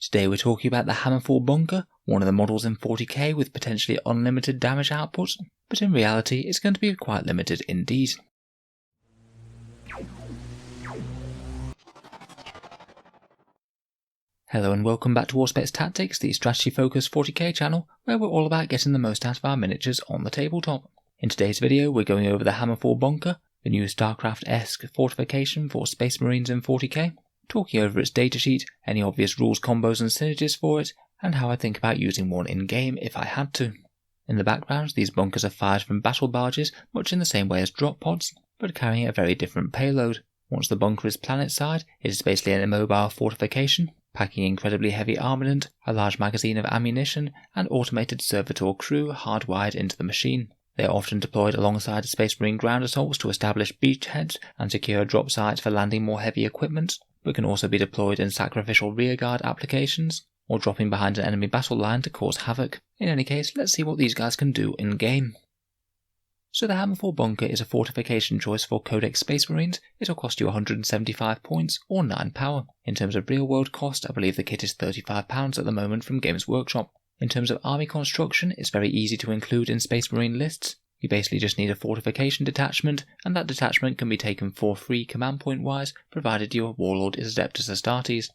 Today we're talking about the Hammerfall bunker, one of the models in 40k with potentially unlimited damage output, but in reality it's going to be quite limited indeed. Hello and welcome back to Auspex Tactics, the strategy focused 40k channel where we're all about getting the most out of our miniatures on the tabletop. In today's video we're going over the Hammerfall bunker, the new StarCraft-esque fortification for Space Marines in 40k, talking over its datasheet, any obvious rules, combos and synergies for it, and how I think about using one in-game if I had to. In the background, these bunkers are fired from battle barges much in the same way as drop pods, but carrying a very different payload. Once the bunker is planet-side, it is basically an immobile fortification, packing incredibly heavy armament, a large magazine of ammunition, and automated servitor crew hardwired into the machine. They are often deployed alongside Space Marine ground assaults to establish beachheads and secure drop sites for landing more heavy equipment, but can also be deployed in sacrificial rearguard applications, or dropping behind an enemy battle line to cause havoc. In any case, let's see what these guys can do in-game. So the Hammerfall bunker is a fortification choice for Codex Space Marines. It will cost you 175 points or 9 power. In terms of real world cost, I believe the kit is £35 at the moment from Games Workshop. In terms of army construction, it's very easy to include in Space Marine lists. You basically just need a fortification detachment, and that detachment can be taken for free command point wise, provided your warlord is Adeptus Astartes.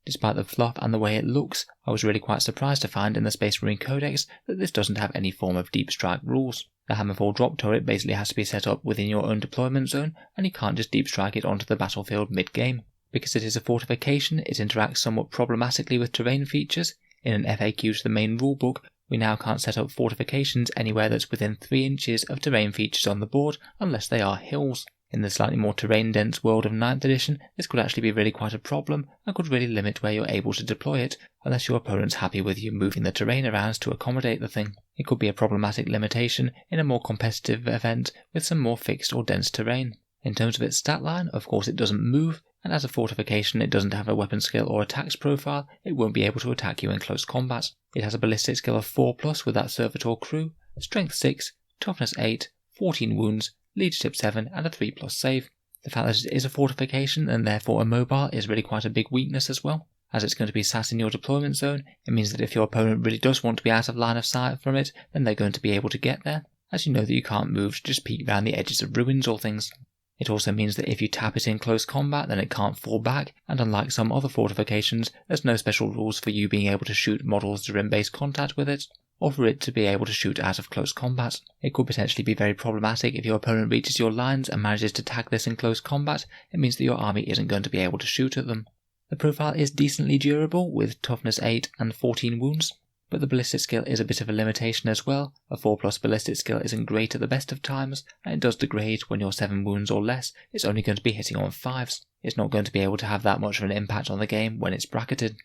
Despite the fluff and the way it looks, I was really quite surprised to find in the Space Marine Codex that this doesn't have any form of deep strike rules. The Hammerfall drop turret basically has to be set up within your own deployment zone, and you can't just deep strike it onto the battlefield mid-game. Because it is a fortification, it interacts somewhat problematically with terrain features. In an FAQ to the main rulebook, we now can't set up fortifications anywhere that's within 3 inches of terrain features on the board unless they are hills. In the slightly more terrain-dense world of 9th edition, this could actually be really quite a problem and could really limit where you're able to deploy it unless your opponent's happy with you moving the terrain around to accommodate the thing. It could be a problematic limitation in a more competitive event with some more fixed or dense terrain. In terms of its stat line, of course it doesn't move, and as a fortification it doesn't have a weapon skill or attacks profile. It won't be able to attack you in close combat. It has a ballistic skill of 4+ with that servitor crew, strength 6, toughness 8, 14 wounds, leadership 7 and a 3+ save. The fact that it is a fortification and therefore immobile is really quite a big weakness as well. As it's going to be sat in your deployment zone, it means that if your opponent really does want to be out of line of sight from it, then they're going to be able to get there, as you know that you can't move to just peek around the edges of ruins or things. It also means that if you tap it in close combat, then it can't fall back, and unlike some other fortifications, there's no special rules for you being able to shoot models during base contact with it, or for it to be able to shoot out of close combat. It could potentially be very problematic if your opponent reaches your lines and manages to tag this in close combat. It means that your army isn't going to be able to shoot at them. The profile is decently durable, with toughness 8 and 14 wounds, but the ballistic skill is a bit of a limitation as well. A 4+ ballistic skill isn't great at the best of times, and it does degrade when you're 7 wounds or less. It's only going to be hitting on 5s. It's not going to be able to have that much of an impact on the game when it's bracketed.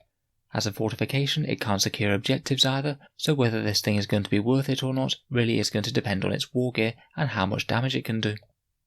As a fortification, it can't secure objectives either, so whether this thing is going to be worth it or not really is going to depend on its war gear and how much damage it can do.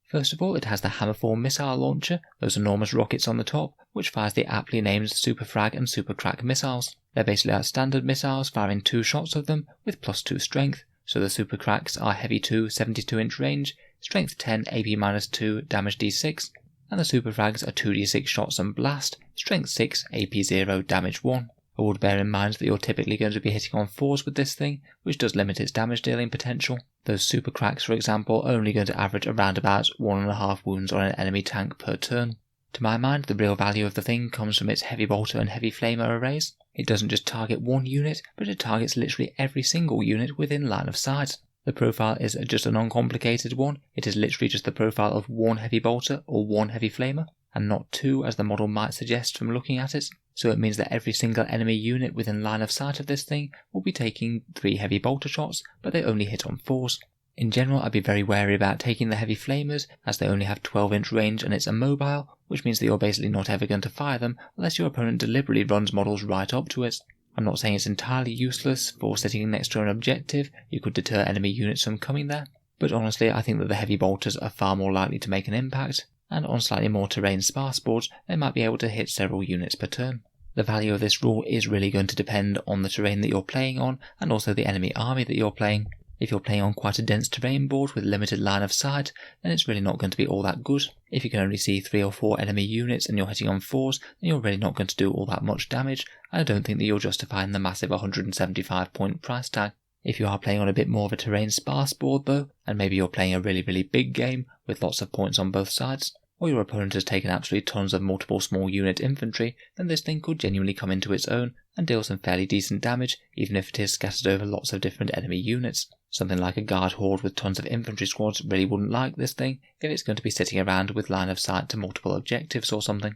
First of all, it has the Hammerfall missile launcher, those enormous rockets on the top, which fires the aptly named Super Frag and Super Crack missiles. They're basically our standard missiles, firing 2 shots of them with +2 strength, so the Super Cracks are heavy 2, 72-inch range, strength 10, AP-2, damage D6, and the Super Frags are 2d6 shots and blast, strength 6, AP0, damage 1. I would bear in mind that you're typically going to be hitting on 4s with this thing, which does limit its damage dealing potential. Those Super Cracks, for example, are only going to average around about 1.5 wounds on an enemy tank per turn. To my mind, the real value of the thing comes from its heavy bolter and heavy flamer arrays. It doesn't just target one unit, but it targets literally every single unit within line of sight. The profile is just an uncomplicated one. It is literally just the profile of 1 heavy bolter or 1 heavy flamer, and not 2 as the model might suggest from looking at it. So it means that every single enemy unit within line of sight of this thing will be taking 3 heavy bolter shots, but they only hit on 4s. In general, I'd be very wary about taking the heavy flamers, as they only have 12-inch range and it's immobile, which means that you're basically not ever going to fire them unless your opponent deliberately runs models right up to it. I'm not saying it's entirely useless for sitting next to an objective. You could deter enemy units from coming there, but honestly I think that the heavy bolters are far more likely to make an impact, and on slightly more terrain sparse boards they might be able to hit several units per turn. The value of this rule is really going to depend on the terrain that you're playing on and also the enemy army that you're playing. If you're playing on quite a dense terrain board with limited line of sight, then it's really not going to be all that good. If you can only see 3 or 4 enemy units and you're hitting on 4s, then you're really not going to do all that much damage, and I don't think that you're justifying the massive 175 point price tag. If you are playing on a bit more of a terrain sparse board though, and maybe you're playing a really big game with lots of points on both sides, or your opponent has taken absolutely tons of multiple small unit infantry, then this thing could genuinely come into its own and deal some fairly decent damage, even if it is scattered over lots of different enemy units. Something like a guard horde with tons of infantry squads really wouldn't like this thing if it's going to be sitting around with line of sight to multiple objectives or something.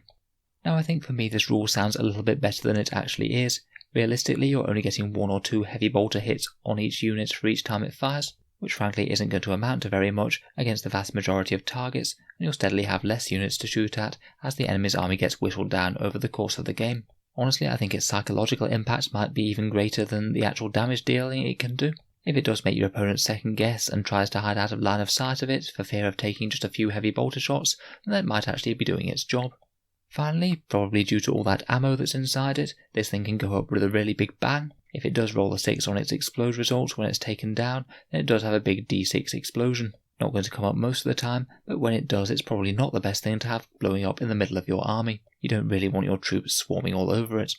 Now I think for me this rule sounds a little bit better than it actually is. Realistically, you're only getting 1 or 2 heavy bolter hits on each unit for each time it fires, which frankly isn't going to amount to very much against the vast majority of targets, and you'll steadily have less units to shoot at as the enemy's army gets whittled down over the course of the game. Honestly, I think its psychological impact might be even greater than the actual damage dealing it can do. If it does make your opponent second guess and tries to hide out of line of sight of it for fear of taking just a few heavy bolter shots, then that might actually be doing its job. Finally, probably due to all that ammo that's inside it, this thing can go up with a really big bang. If it does roll a 6 on its explode result when it's taken down, then it does have a big D6 explosion. Not going to come up most of the time, but when it does, it's probably not the best thing to have blowing up in the middle of your army. You don't really want your troops swarming all over it.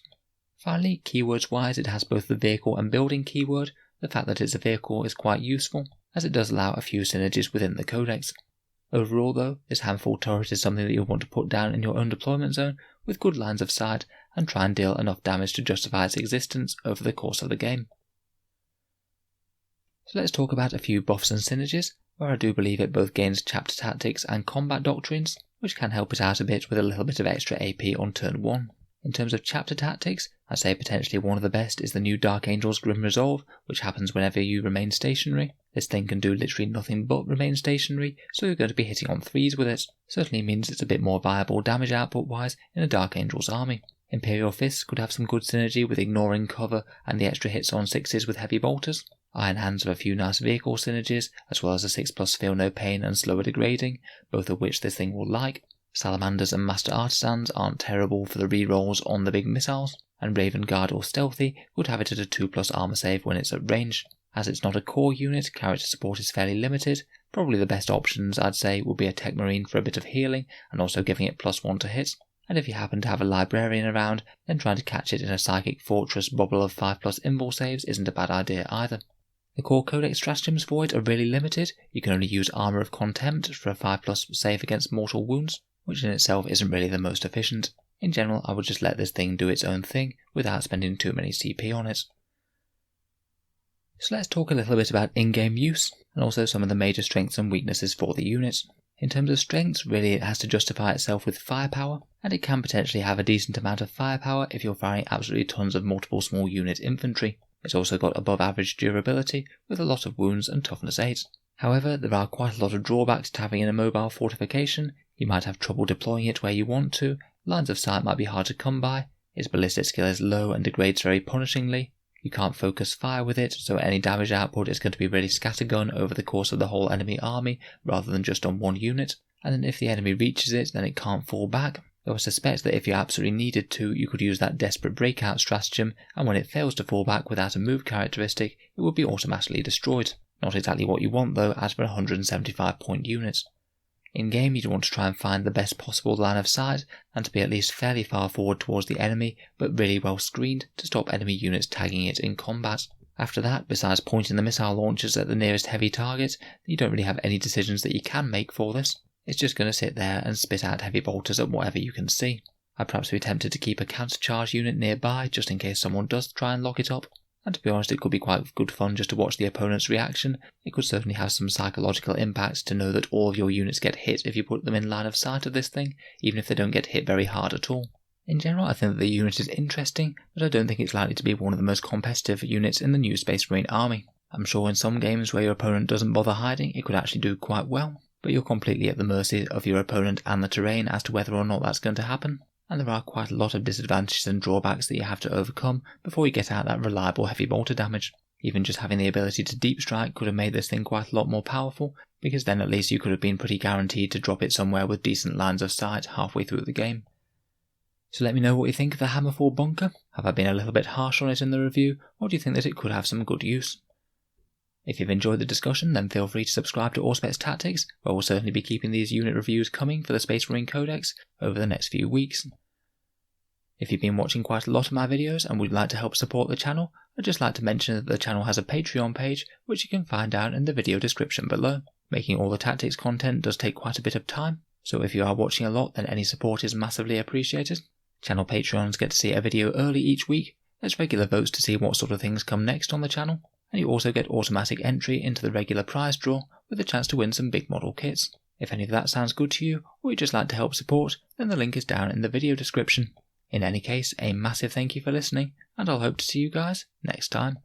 Finally, keywords wise, it has both the vehicle and building keyword. The fact that it's a vehicle is quite useful, as it does allow a few synergies within the codex. Overall though, this Hammerfall turret is something that you'll want to put down in your own deployment zone with good lines of sight and try and deal enough damage to justify its existence over the course of the game. So let's talk about a few buffs and synergies, where I do believe it both gains chapter tactics and combat doctrines, which can help it out a bit with a little bit of extra AP on turn 1. In terms of chapter tactics, I'd say potentially one of the best is the new Dark Angel's Grim Resolve, which happens whenever you remain stationary. This thing can do literally nothing but remain stationary, so you're going to be hitting on 3s with it. Certainly means it's a bit more viable damage output wise in a Dark Angel's army. Imperial Fists could have some good synergy with ignoring cover and the extra hits on 6s with heavy bolters. Iron Hands have a few nice vehicle synergies, as well as a 6+ feel no pain and slower degrading, both of which this thing will like. Salamanders and Master Artisans aren't terrible for the rerolls on the big missiles, and Raven Guard or Stealthy would have it at a 2+ armor save when it's at range. As it's not a core unit, character support is fairly limited. Probably the best options I'd say would be a Tech Marine for a bit of healing and also giving it +1 to hit. And if you happen to have a Librarian around, then trying to catch it in a Psychic Fortress bubble of 5+ invul saves isn't a bad idea either. The core codex stratagems for it are really limited. You can only use Armour of Contempt for a 5+ save against mortal wounds, which in itself isn't really the most efficient. In general, I would just let this thing do its own thing without spending too many CP on it. So let's talk a little bit about in-game use, and also some of the major strengths and weaknesses for the units. In terms of strengths, really it has to justify itself with firepower, and it can potentially have a decent amount of firepower if you're firing absolutely tons of multiple small unit infantry. It's also got above average durability with a lot of wounds and toughness 8. However, there are quite a lot of drawbacks to having an immobile fortification. You might have trouble deploying it where you want to, lines of sight might be hard to come by, its ballistic skill is low and degrades very punishingly, you can't focus fire with it, so any damage output is going to be really scattergun over the course of the whole enemy army rather than just on one unit, and then if the enemy reaches it then it can't fall back, though I suspect that if you absolutely needed to, you could use that desperate breakout stratagem, and when it fails to fall back without a move characteristic, it would be automatically destroyed. Not exactly what you want though, as for 175 point units. In game, you'd want to try and find the best possible line of sight, and to be at least fairly far forward towards the enemy, but really well screened to stop enemy units tagging it in combat. After that, besides pointing the missile launchers at the nearest heavy target, you don't really have any decisions that you can make for this. It's just going to sit there and spit out heavy bolters at whatever you can see. I'd perhaps be tempted to keep a countercharge unit nearby, just in case someone does try and lock it up. And to be honest, it could be quite good fun just to watch the opponent's reaction. It could certainly have some psychological impacts to know that all of your units get hit if you put them in line of sight of this thing, even if they don't get hit very hard at all. In general, I think that the unit is interesting, but I don't think it's likely to be one of the most competitive units in the new Space Marine army. I'm sure in some games where your opponent doesn't bother hiding, it could actually do quite well, but you're completely at the mercy of your opponent and the terrain as to whether or not that's going to happen. And there are quite a lot of disadvantages and drawbacks that you have to overcome before you get out that reliable heavy bolter damage. Even just having the ability to deep strike could have made this thing quite a lot more powerful, because then at least you could have been pretty guaranteed to drop it somewhere with decent lines of sight halfway through the game. So let me know what you think of the Hammerfall bunker. Have I been a little bit harsh on it in the review, or do you think that it could have some good use? If you've enjoyed the discussion, then feel free to subscribe to Auspex Tactics, where we'll certainly be keeping these unit reviews coming for the Space Marine Codex over the next few weeks. If you've been watching quite a lot of my videos and would like to help support the channel, I'd just like to mention that the channel has a Patreon page which you can find down in the video description below. Making all the tactics content does take quite a bit of time, so if you are watching a lot then any support is massively appreciated. Channel Patreons get to see a video early each week, there's regular votes to see what sort of things come next on the channel, and you also get automatic entry into the regular prize draw with a chance to win some big model kits. If any of that sounds good to you, or you'd just like to help support, then the link is down in the video description. In any case, a massive thank you for listening, and I'll hope to see you guys next time.